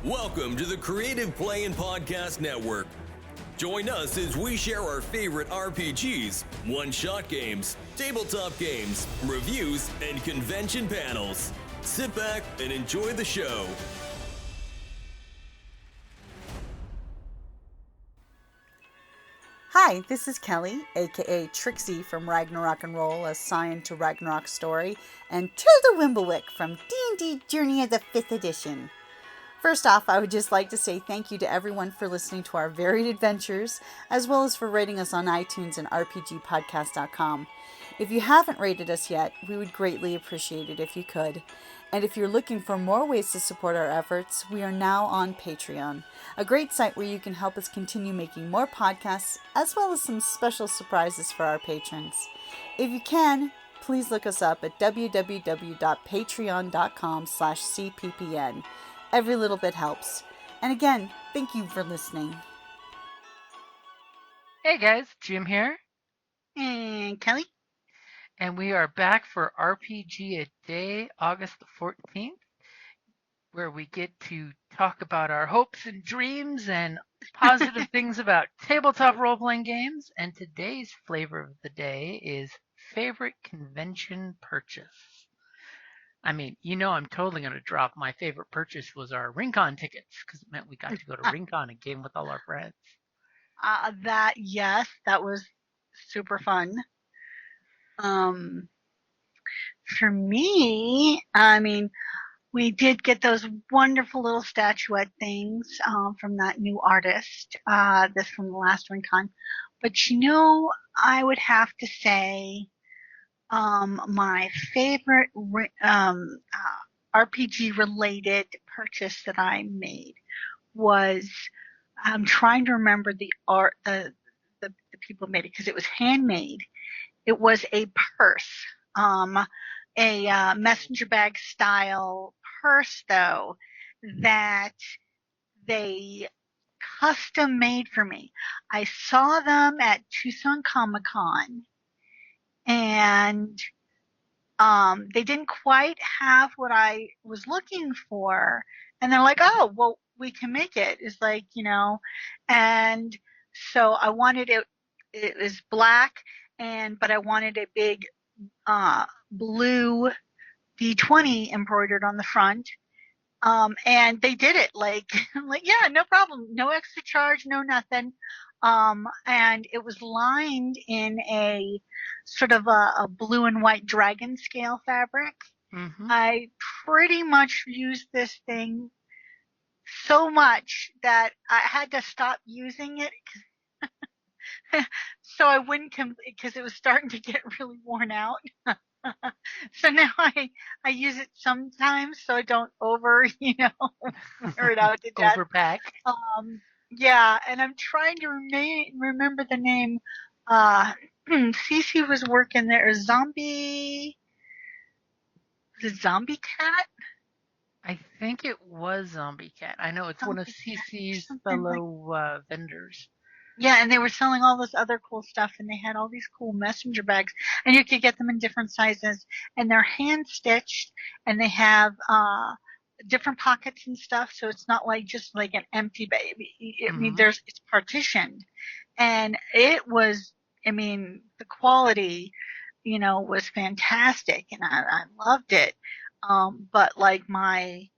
Welcome to the Creative Play and Podcast Network. Join us as we share our favorite RPGs, one-shot games, tabletop games, reviews, and convention panels. Sit back and enjoy the show. Hi, this is Kellie, aka Trixie from Ragnarok and Roll, assigned to Ragnarok Story, and Tilda Wimblewick from D&D Journey of the 5th Edition. First off, I would just like to say thank you to everyone for listening to our varied adventures, as well as for rating us on iTunes and RPGpodcast.com. If you haven't rated us yet, we would greatly appreciate it if you could. And if you're looking for more ways to support our efforts, we are now on Patreon, a great site where you can help us continue making more podcasts, as well as some special surprises for our patrons. If you can, please look us up at www.patreon.com/cppn. Every little bit helps. And again, thank you for listening. Hey guys, Jim here, And Kelly? and we are back for RPGaDay, August the 14th, where we get to talk about our hopes and dreams and positive things about tabletop role-playing games. And today's flavor of the day is favorite convention purchase. I mean, I'm totally going to drop my favorite purchase was our Rincon tickets, because it meant we got to go to Rincon and game with all our friends. Yes, that was super fun. For me, we did get those wonderful little statuette things from that new artist, this from the last Rincon. But I would have to say my favorite RPG-related purchase that I made was, I'm trying to remember the art, the people made it because it was handmade. It was a purse, a messenger bag style purse though, that they custom made for me. I saw them at Tucson Comic-Con, and they didn't quite have what I was looking for. And they're like, oh, well, we can make it. It's like, and so I wanted it was black, but I wanted a big blue D20 embroidered on the front. And they did it like, yeah, no problem. No extra charge, no nothing. And it was lined in a sort of a blue and white dragon scale fabric. Mm-hmm. I pretty much used this thing so much that I had to stop using it so I wouldn't because it was starting to get really worn out. So now I use it sometimes so I don't wear it out to death. Overpack. Yeah, and I'm trying to remember the name. Cece was working there. Zombie Cat? I think it was Zombie Cat. I know it's one of CC's fellow vendors. Yeah, and they were selling all this other cool stuff, and they had all these cool messenger bags, and you could get them in different sizes, and they're hand stitched, and they have different pockets and stuff, so it's not just like an empty bag. I mean, it's partitioned, and it was, the quality, was fantastic, and I loved it. But like my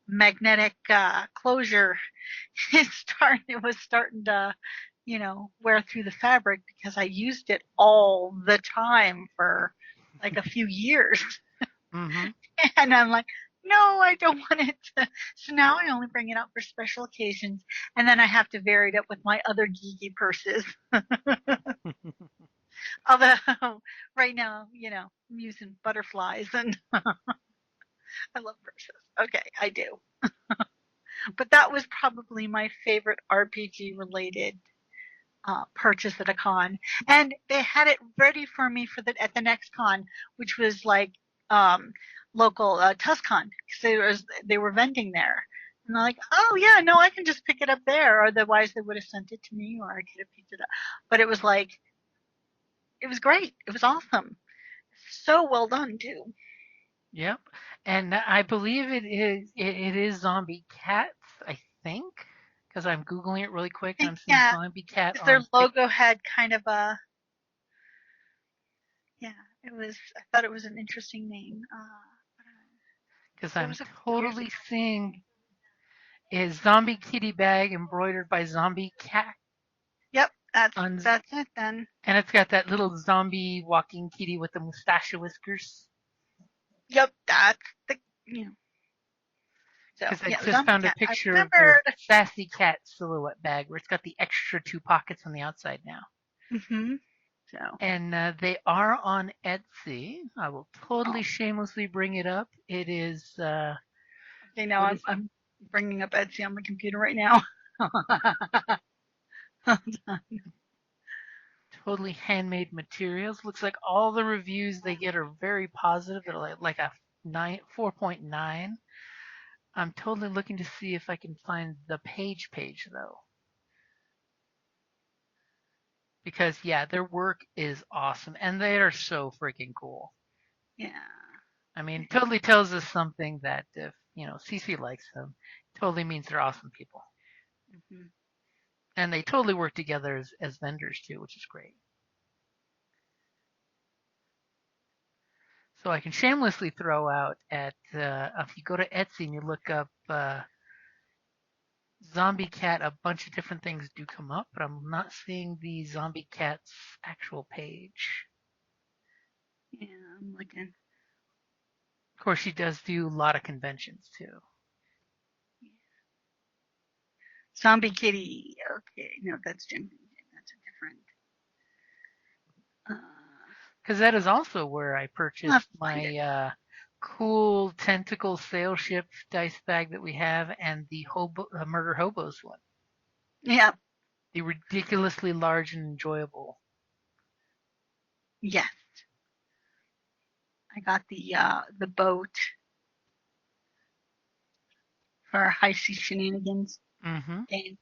magnetic closure, it was starting to, wear through the fabric because I used it all the time for like a few years. Mm-hmm. And I'm like, no, I don't want it to. So now I only bring it out for special occasions, and then I have to vary it up with my other geeky purses. Although right now, I'm using butterflies, and I love purses. Okay, I do. But that was probably my favorite RPG-related purchase at a con, and they had it ready for me at the next con, which was like local TusCon, because they were vending there, and they're like, oh yeah, no, I can just pick it up there, or otherwise they would have sent it to me, or I could have picked it up. But it was it was great. It was awesome. So well done too. Yep. And I believe it is Zombie Cats, I think, because I'm Googling it really quick and I'm seeing Yeah, Zombie Cat because their on logo had kind of a, yeah, it was, I thought it was an interesting name. because It I'm was a few years totally ago. seeing is Zombie Kitty Bag embroidered by Zombie Cat Yep, on, that's it then. and it's got that little zombie walking kitty with the mustache whiskers. Yep, that's the, you know, so Because I yeah, just Zombie found a Cat. I picture of their remembered. Sassy Cat silhouette bag where it's got the extra two pockets on the outside now. Mm-hmm. So, And they are on Etsy. I will oh, totally shamelessly bring it up. It is, okay, now what I'm is I'm bringing up Etsy on my computer right now. Hold on. totally handmade materials. Looks like all the reviews they get are very positive. They're like a 4.9. I'm totally looking to see if I can find the page though. Because yeah, their work is awesome and they are so freaking cool. Yeah. I mean, totally tells us something that if, CC likes them, totally means they're awesome people. Mm-hmm. And they totally work together as vendors too, which is great. So I can shamelessly throw out if you go to Etsy and you look up Zombie Cat, a bunch of different things do come up, but I'm not seeing the Zombie Cat's actual page. Yeah, I'm looking. Of course, she does do a lot of conventions too. Zombie Kitty. Okay, no, that's Jim. That's a different. Uh, Because that is also where I I'll have purchased to find it. my cool tentacle sail ship dice bag that we have and the murder hobos one. Yeah. The ridiculously large and enjoyable. Yes, I got the boat for our high sea shenanigans Mm-hmm. game.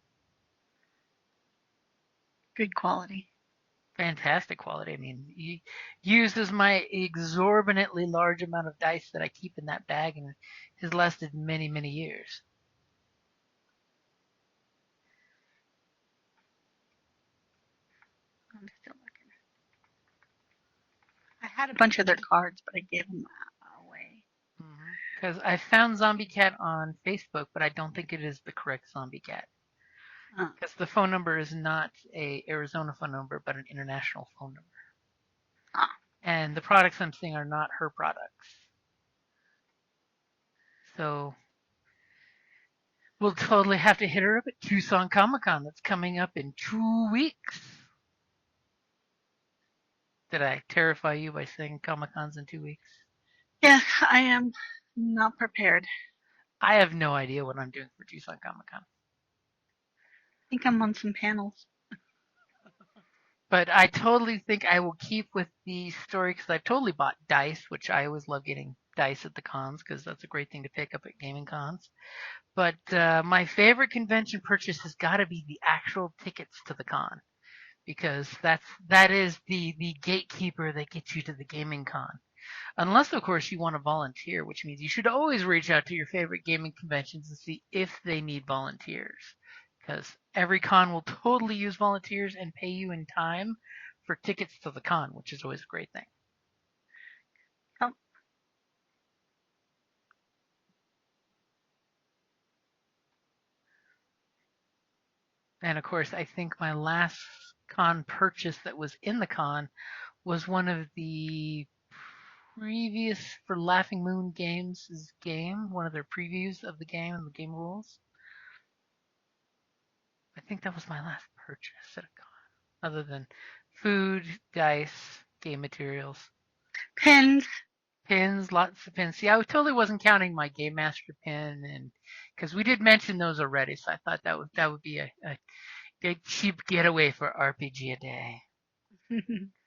Good quality. Fantastic quality. I mean, he uses my exorbitantly large amount of dice that I keep in that bag and has lasted many, many years. I'm still looking. I had a bunch of their cards, but I gave them away. Because I found Zombie Cat on Facebook, but I don't think it is the correct Zombie Cat. Uh, Because the phone number is not a Arizona phone number, but an international phone number. ah, And the products I'm seeing are not her products. So we'll totally have to hit her up at Tucson Comic Con. That's coming up in 2 weeks. Did I terrify you by saying Comic Con's in 2 weeks? yeah, I am not prepared. I have no idea what I'm doing for Tucson Comic Con. I think I'm on some panels. But I totally think I will keep with the story because I've totally bought dice, which I always love getting dice at the cons because that's a great thing to pick up at gaming cons. But my favorite convention purchase has got to be the actual tickets to the con because that is the gatekeeper that gets you to the gaming con. Unless, of course, you want to volunteer, which means you should always reach out to your favorite gaming conventions and see if they need volunteers. Because every con will totally use volunteers and pay you in time for tickets to the con, which is always a great thing. Oh, And of course, I think my last con purchase that was in the con was one of the previous for Laughing Moon Games' game, one of their previews of the game and the game rules. I think that was my last purchase at a con, other than food, dice, game materials, pins. pins, lots of pins. See, I totally wasn't counting my Game Master pin, and because we did mention those already, so I thought that would be a cheap getaway for RPG-A-Day.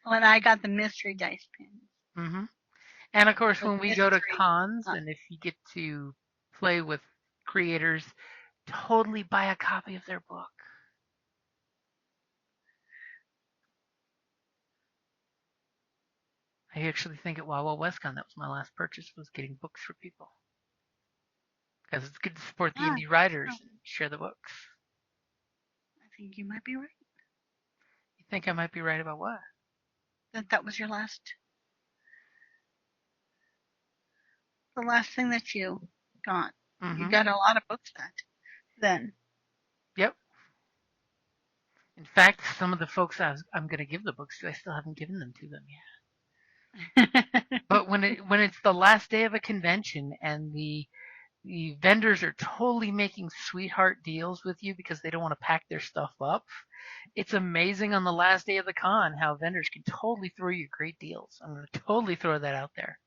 Well, and I got the mystery dice pins. hmm And of course, Or the when we go to mystery. cons, Uh, and if you get to play with creators, totally buy a copy of their book. I actually think at Wild Wild WestCon that was my last purchase, was getting books for people. Because it's good to support the indie writers and share the books. I think you might be right. You think I might be right about what? That was your last, the last thing that you got. Mm-hmm. You got a lot of books then. Yep. In fact, some of the folks I'm going to give the books to, I still haven't given them to them yet. But when it's the last day of a convention and the vendors are totally making sweetheart deals with you because they don't want to pack their stuff up, it's amazing on the last day of the con how vendors can totally throw you great deals. I'm going to totally throw that out there.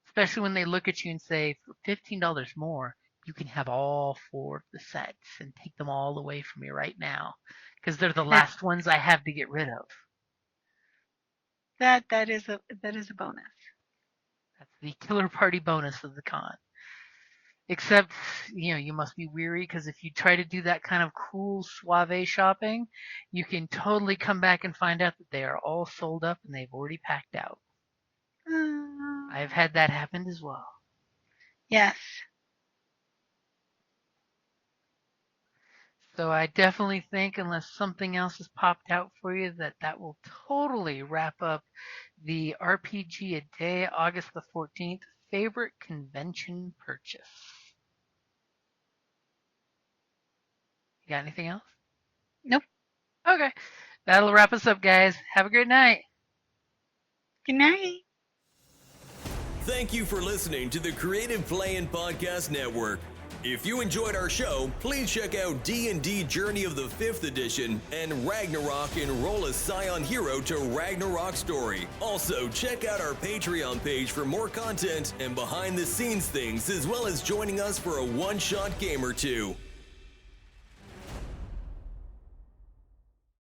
Especially when they look at you and say, for $15 more, you can have all 4 of the sets and take them all away from me right now. Because they're the last ones I have to get rid of. That is a bonus. That's the killer party bonus of the con. Except, you must be weary, because if you try to do that kind of cool suave shopping, you can totally come back and find out that they are all sold up and they've already packed out. I've had that happen as well. Yes. So I definitely think, unless something else has popped out for you, that will totally wrap up the RPGaDay August the 14th favorite convention purchase. You got anything else? Nope. Okay. That'll wrap us up, guys. Have a great night. Good night. Thank you for listening to the Creative Play-In Podcast Network. If you enjoyed our show, please check out D&D Journey of the 5th Edition and Ragnarok Enroll a Scion Hero to Ragnarok Story. Also, check out our Patreon page for more content and behind-the-scenes things, as well as joining us for a one-shot game or two.